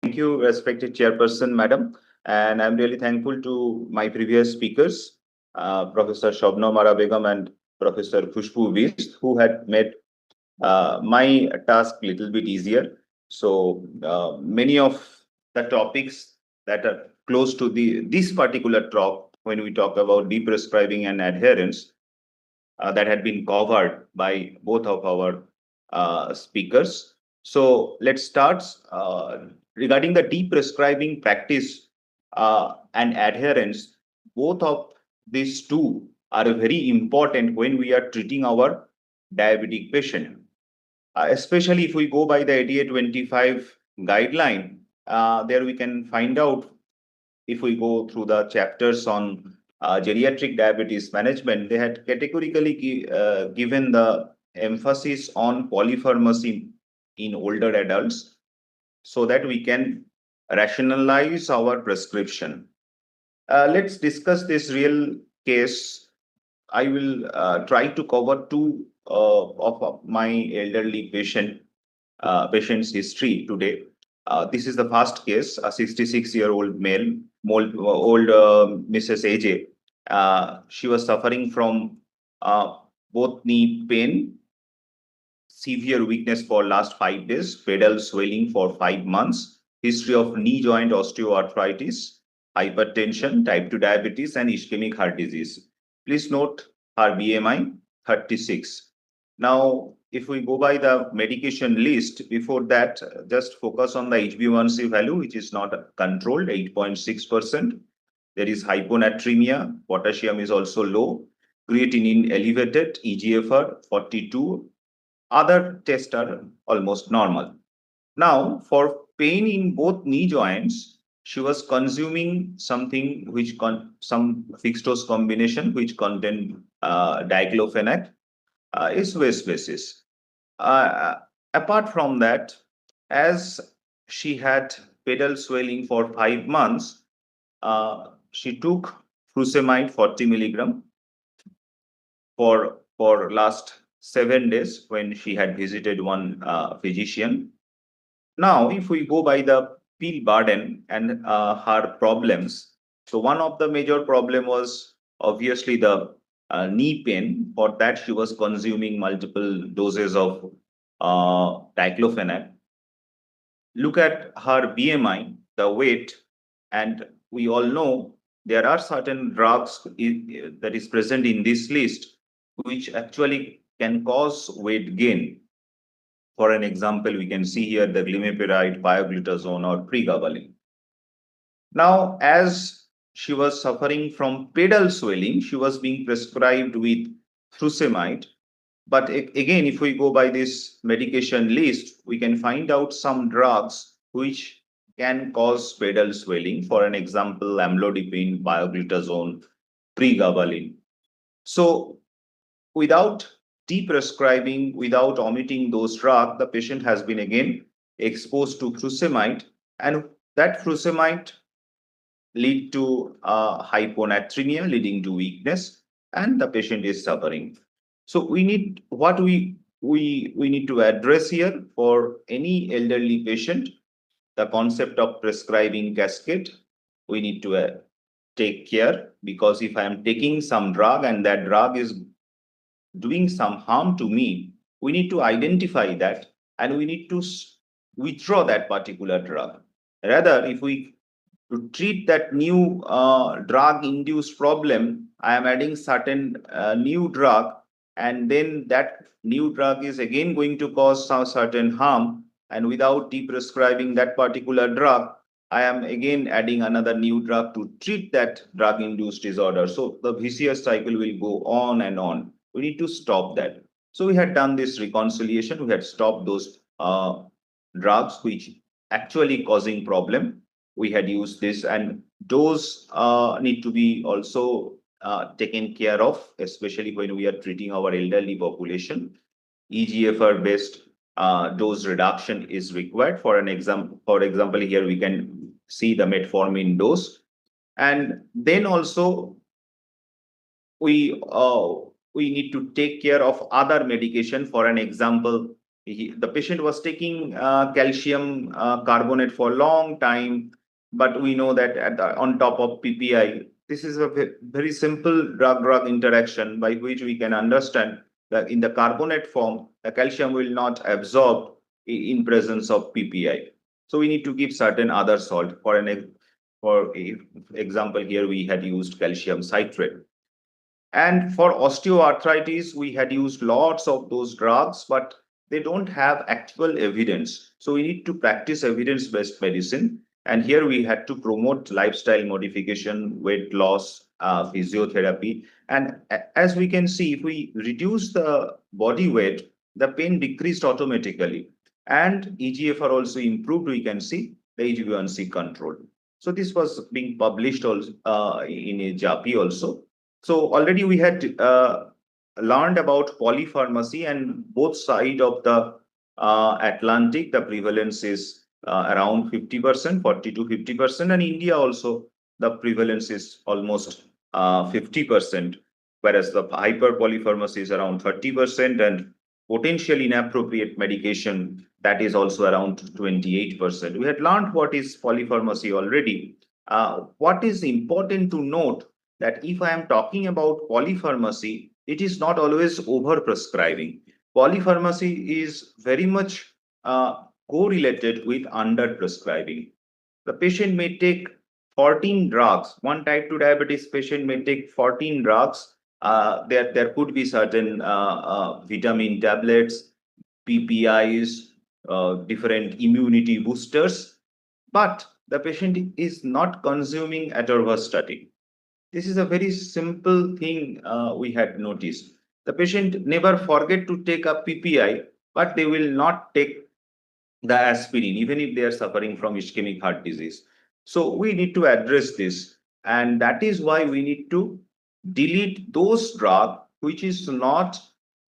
Thank you, respected chairperson, madam. And I'm really thankful to my previous speakers, Professor Shobno Mara Begum and Professor Khushbu Vist, who had made my task a little bit easier. So many of the topics that are close to this particular talk, when we talk about deprescribing and adherence, that had been covered by both of our speakers. So let's start regarding the deprescribing practice and adherence. Both of these two are very important when we are treating our diabetic patient. Especially if we go by the 8825 guideline, there we can find out if we go through the chapters on geriatric diabetes management, they had categorically given the emphasis on polypharmacy in older adults so that we can rationalize our prescription. Let's discuss this real case. I will try to cover two of my elderly patient's history today. This is the first case, a 66-year-old male, old Mrs. AJ. She was suffering from both knee pain, severe weakness for last 5 days, pedal swelling for 5 months, history of knee joint osteoarthritis, hypertension, type 2 diabetes, and ischemic heart disease. Please note her BMI 36. Now, if we go by the medication list, before that, just focus on the HbA1c value, which is not controlled, 8.6%. There is hyponatremia, potassium is also low, creatinine elevated, EGFR 42. Other tests are almost normal. Now, for pain in both knee joints, she was consuming something which some fixed dose combination which contained diclofenac is waste basis. Apart from that, as she had pedal swelling for 5 months, she took furosemide 40 milligram for last 7 days when she had visited one physician. Now, if we go by the pill burden and her problems, so one of the major problem was obviously the knee pain. For that, she was consuming multiple doses of diclofenac. Look at her BMI, the weight, and we all know there are certain drugs that is present in this list which actually can cause weight gain. For an example, we can see here the glimepiride, pioglitazone, or pregabalin. Now, as she was suffering from pedal swelling, she was being prescribed with furosemide. But again, if we go by this medication list, we can find out some drugs which can cause pedal swelling. For an example, amlodipine, pioglitazone, pregabalin. So without deprescribing, without omitting those drugs, the patient has been again exposed to furosemide, and that furosemide lead to hyponatremia, leading to weakness, and the patient is suffering. So we need what we need to address here for any elderly patient, the concept of prescribing cascade. We need to take care, because if I am taking some drug and that drug is doing some harm to me, we need to identify that and we need to withdraw that particular drug. Rather, if we to treat that new drug induced problem, I am adding certain new drug, and then that new drug is again going to cause some certain harm, and without deprescribing that particular drug, I am again adding another new drug to treat that drug induced disorder. So the vicious cycle will go on and on. We need to stop that. So we had done this reconciliation, we had stopped those drugs which actually causing problem. We had used this, and those need to be also taken care of, especially when we are treating our elderly population. EGFR based dose reduction is required. For an example, here we can see the metformin dose, and then also we need to take care of other medication. For an example, The patient was taking calcium carbonate for a long time, but we know that on top of PPI, this is a very simple drug-drug interaction by which we can understand that in the carbonate form, the calcium will not absorb in presence of PPI. So we need to give certain other salt. For example, here we had used calcium citrate. And for osteoarthritis, we had used lots of those drugs, but they don't have actual evidence. So we need to practice evidence-based medicine. And here we had to promote lifestyle modification, weight loss, physiotherapy. And as we can see, if we reduce the body weight, the pain decreased automatically. And EGFR also improved, we can see the HbA1c control. So this was being published also in a JAPI also. So already we had learned about polypharmacy, and both sides of the Atlantic, the prevalence is around 50%, 40 to 50%, and India also the prevalence is almost 50%, whereas the hyperpolypharmacy is around 30%, and potential inappropriate medication that is also around 28%. We had learned what is polypharmacy already. What is important to note that if I am talking about polypharmacy, it is not always overprescribing. Polypharmacy is very much correlated with underprescribing. The patient may take 14 drugs. One type 2 diabetes patient may take 14 drugs. There could be certain vitamin tablets, PPIs, different immunity boosters, but the patient is not consuming atorvastatin. This is a very simple thing we had noticed. The patient never forget to take a PPI, but they will not take the aspirin, even if they are suffering from ischemic heart disease. So we need to address this. And that is why we need to delete those drugs which is not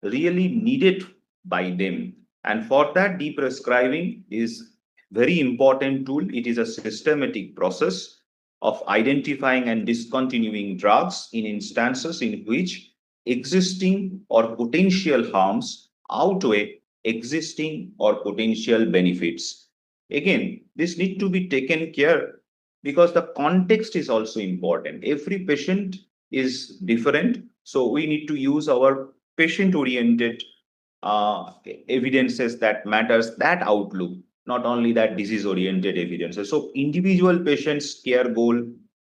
really needed by them. And for that, deprescribing is very important tool. It is a systematic process of identifying and discontinuing drugs in instances in which existing or potential harms outweigh existing or potential benefits. Again, this need to be taken care because the context is also important. Every patient is different, so we need to use our patient-oriented evidences that matters, that outlook, not only that disease-oriented evidences. So individual patients' care goal,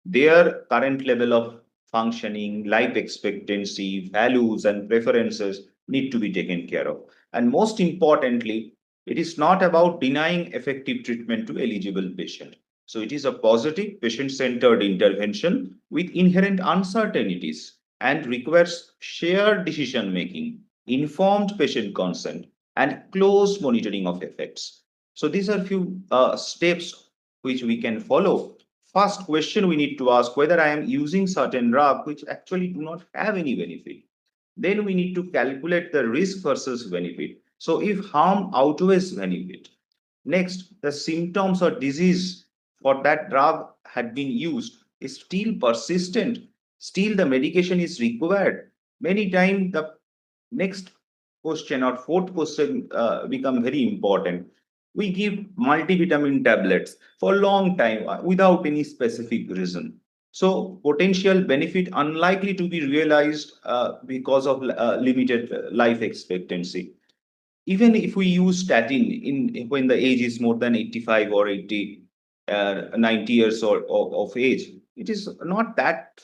their current level of functioning, life expectancy, values, and preferences need to be taken care of. And most importantly, it is not about denying effective treatment to eligible patient. So it is a positive patient-centered intervention with inherent uncertainties and requires shared decision-making, informed patient consent, and close monitoring of effects. So these are few steps which we can follow. First question we need to ask whether I am using certain drug which actually do not have any benefit. Then we need to calculate the risk versus benefit. So if harm outweighs benefit. Next, the symptoms or disease for that drug had been used is still persistent. Still the medication is required. Many times the next question or fourth question become very important. We give multivitamin tablets for a long time without any specific reason. So potential benefit unlikely to be realized because of limited life expectancy. Even if we use statin in when the age is more than 85 or 80, 90 years of age, it is not that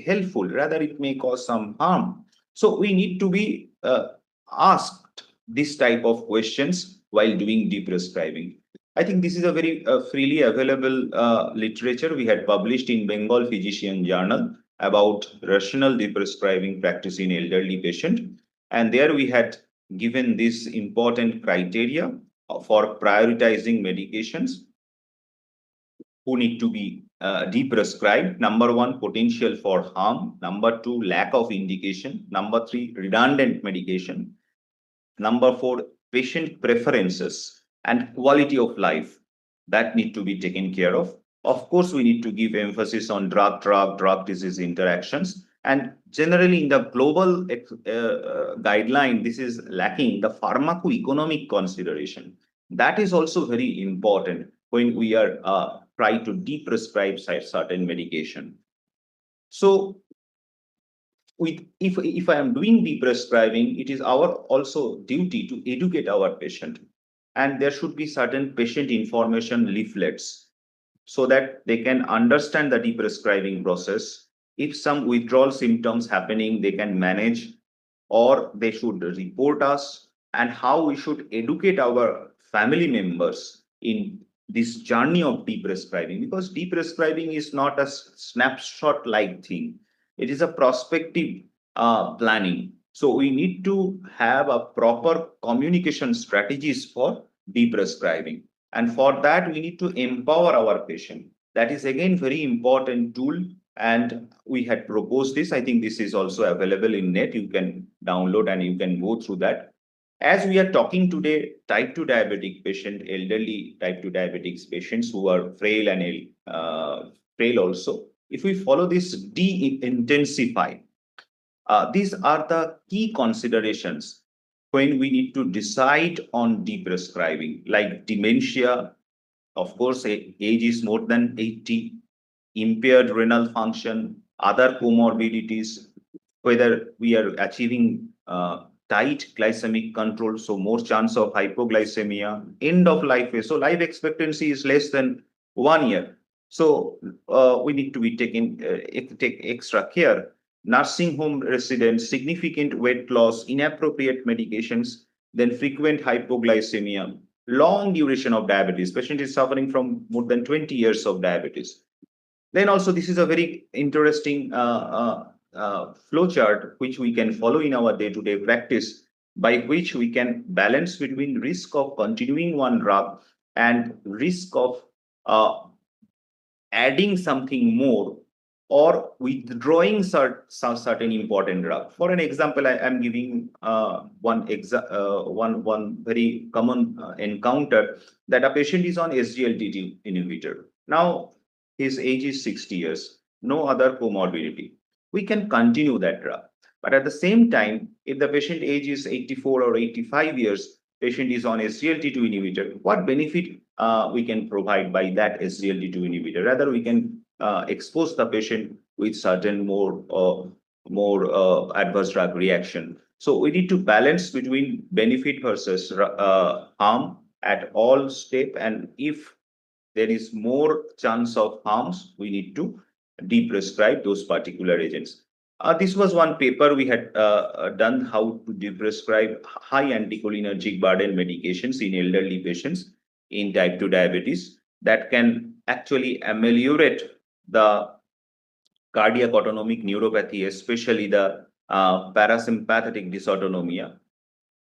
helpful. Rather, it may cause some harm. So we need to be asked this type of questions while doing deprescribing. I think this is a very freely available literature we had published in Bengal Physician Journal about rational deprescribing practice in elderly patient. And there we had given this important criteria for prioritizing medications who need to be deprescribed. Number one, potential for harm. Number two, lack of indication. Number three, redundant medication. Number four, patient preferences and quality of life that need to be taken care of. Of course, we need to give emphasis on drug disease interactions And generally in the global guideline, this is lacking the pharmacoeconomic consideration. That is also very important when we are trying to deprescribe certain medication. So with if I am doing the prescribing, it is our also duty to educate our patient, and there should be certain patient information leaflets so that they can understand the deprescribing process. If some withdrawal symptoms happening, they can manage, or they should report us, and how we should educate our family members in this journey of deprescribing, because deprescribing is not a snapshot like thing. It is a prospective planning. So we need to have a proper communication strategies for deprescribing, and for that we need to empower our patient. That is again very important tool, and we had proposed this. I think this is also available in net. You can download and you can go through that. As we are talking today, type 2 diabetic patient, elderly type 2 diabetics patients who are frail and frail also, if we follow this de-intensify, these are the key considerations when we need to decide on deprescribing, like dementia. Of course, age is more than 80, impaired renal function, other comorbidities, whether we are achieving tight glycemic control, so more chance of hypoglycemia, end of life. So life expectancy is less than 1 year. So we need to be take extra care. Nursing home residents, significant weight loss, inappropriate medications, then frequent hypoglycemia, long duration of diabetes. Patient is suffering from more than 20 years of diabetes. Then also, this is a very interesting flow chart which we can follow in our day-to-day practice, by which we can balance between risk of continuing one drug and risk of uh, adding something more or withdrawing certain important drug. For an example, I am giving one very common encounter, that a patient is on SGLT2 inhibitor. Now his age is 60 years, no other comorbidity. We can continue that drug. But at the same time, if the patient age is 84 or 85 years, patient is on SGLT2 inhibitor, what benefit we can provide by that SGLT2 inhibitor? Rather, we can expose the patient with certain more adverse drug reaction. So we need to balance between benefit versus harm at all step, and if there is more chance of harms, we need to deprescribe those particular agents. This was one paper we had done, how to deprescribe high anticholinergic burden medications in elderly patients in type 2 diabetes, that can actually ameliorate the cardiac autonomic neuropathy, especially the parasympathetic dysautonomia.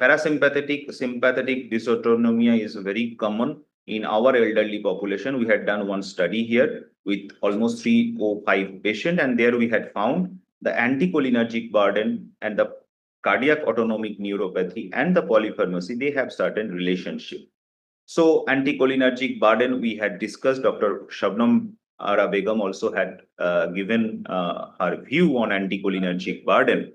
Parasympathetic sympathetic dysautonomia is very common in our elderly population. We had done one study here with almost 305 patients, and there we had found the anticholinergic burden and the cardiac autonomic neuropathy and the polypharmacy, they have certain relationship. So anticholinergic burden, we had discussed. Dr. Shabnam Ara Begum also had given her view on anticholinergic burden.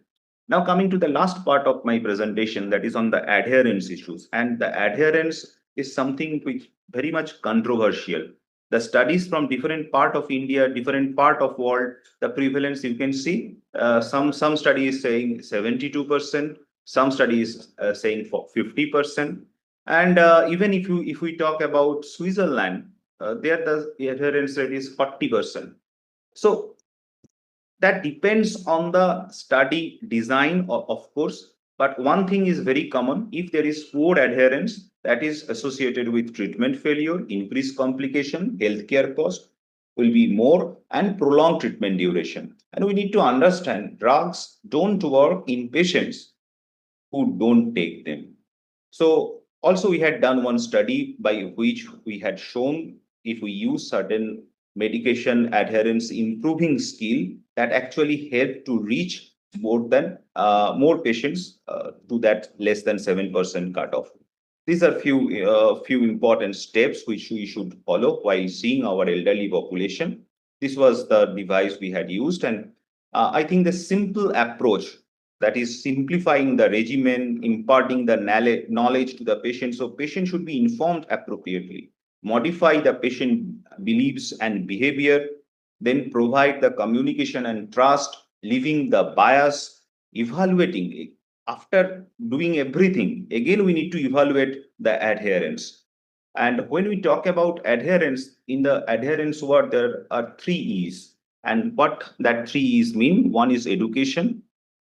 Now coming to the last part of my presentation, that is on the adherence issues. And the adherence is something which very much controversial. The studies from different part of India, different part of world, the prevalence you can see, some studies saying 72%, some studies saying for 50%. And even if we talk about Switzerland, there the adherence rate is 40%. So that depends on the study design, of course. But one thing is very common: if there is poor adherence, that is associated with treatment failure, increased complication, healthcare cost will be more, and prolonged treatment duration. And we need to understand drugs don't work in patients who don't take them. So also we had done one study by which we had shown, if we use certain medication adherence improving skill, that actually help to reach more patients to that less than 7% cutoff. These are few important steps which we should follow while seeing our elderly population. This was the device we had used, and I think the simple approach, that is simplifying the regimen, imparting the knowledge to the patient. So patient should be informed appropriately, modify the patient beliefs and behavior, then provide the communication and trust, leaving the bias, evaluating. After doing everything, again, we need to evaluate the adherence. And when we talk about adherence, in the adherence word, there are three E's. And what that three E's mean? One is education.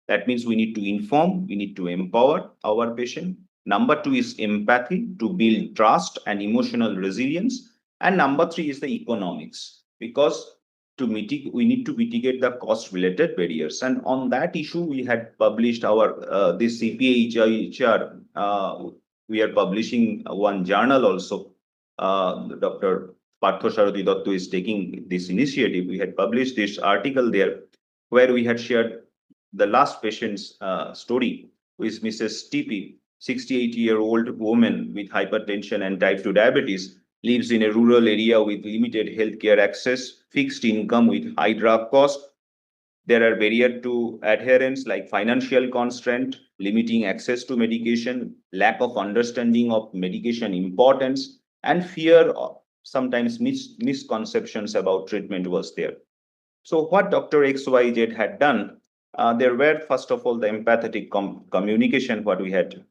That means we need to inform, we need to empower our patient. Number two is empathy, to build trust and emotional resilience. And number three is the economics, because to mitigate, we need to mitigate the cost related barriers. And on that issue, we had published our this CPHHR. We are publishing one journal also. Dr. Partho Sarathy Dotto is taking this initiative. We had published this article there where we had shared the last patient's story, who is Mrs. TP, 68-year-old woman with hypertension and type 2 diabetes, lives in a rural area with limited healthcare access, fixed income with high drug cost. There are barriers to adherence like financial constraint, limiting access to medication, lack of understanding of medication importance, and fear of sometimes misconceptions about treatment was there. So what Dr. XYZ had done, there were first of all the empathetic communication, what we had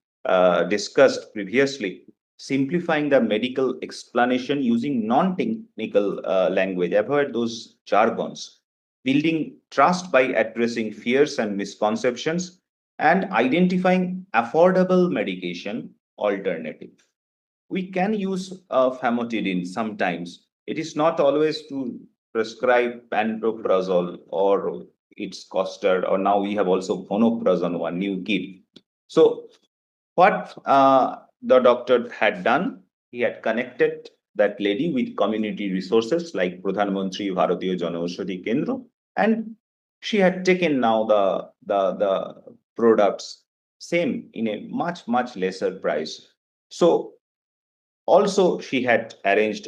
discussed previously, simplifying the medical explanation using non-technical language, avoid those jargons, building trust by addressing fears and misconceptions, and identifying affordable medication alternative. We can use famotidine sometimes. It is not always to prescribe pantoprazole or its costed, or now we have also vonoprazole, one new kit. So what the doctor had done, he had connected that lady with community resources like Pradhan Mantri Bharatiya Janaushadhi Kendra, and she had taken now the products same in a much lesser price. So also, she had arranged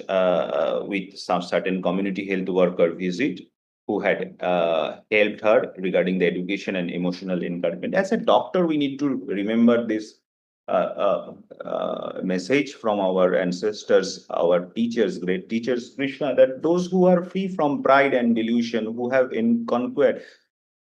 with some certain community health worker visit who had helped her regarding the education and emotional encouragement. As a doctor, we need to remember this message from our ancestors, our teachers, great teachers, Krishna, that those who are free from pride and delusion, who have conquered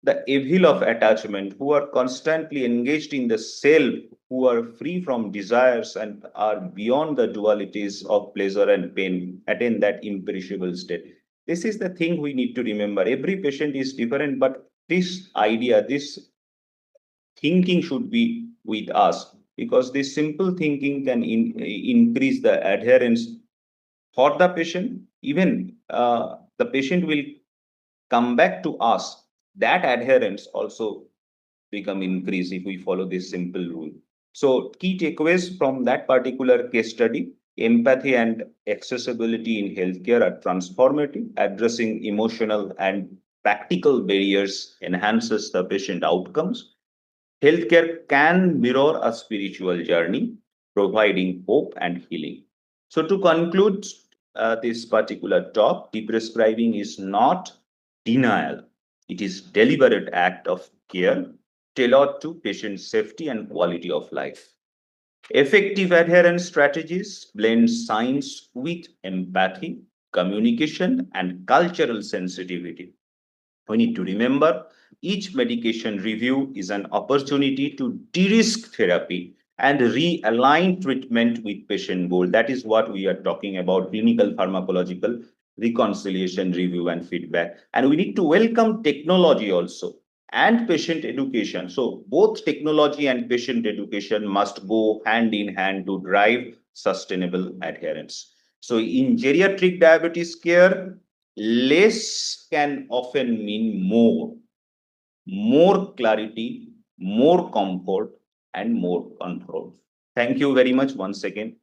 the evil of attachment, who are constantly engaged in the self, who are free from desires and are beyond the dualities of pleasure and pain, attain that imperishable state. This is the thing we need to remember. Every patient is different, but this idea, this thinking should be with us, because this simple thinking can increase the adherence for the patient. Even the patient will come back to us. That adherence also become increase if we follow this simple rule. So key takeaways from that particular case study: empathy and accessibility in healthcare are transformative. Addressing emotional and practical barriers enhances the patient outcomes. Healthcare can mirror a spiritual journey, providing hope and healing. So, to conclude this particular talk, deprescribing is not denial, it is deliberate act of care tailored to patient safety and quality of life. Effective adherence strategies blend science with empathy, communication, and cultural sensitivity. We need to remember each medication review is an opportunity to de-risk therapy and realign treatment with patient goal. That is what we are talking about: clinical pharmacological reconciliation review and feedback. And we need to welcome technology also and patient education. So both technology and patient education must go hand in hand to drive sustainable adherence. So in geriatric diabetes care, less can often mean more clarity, more comfort, and more control. Thank you very much once again.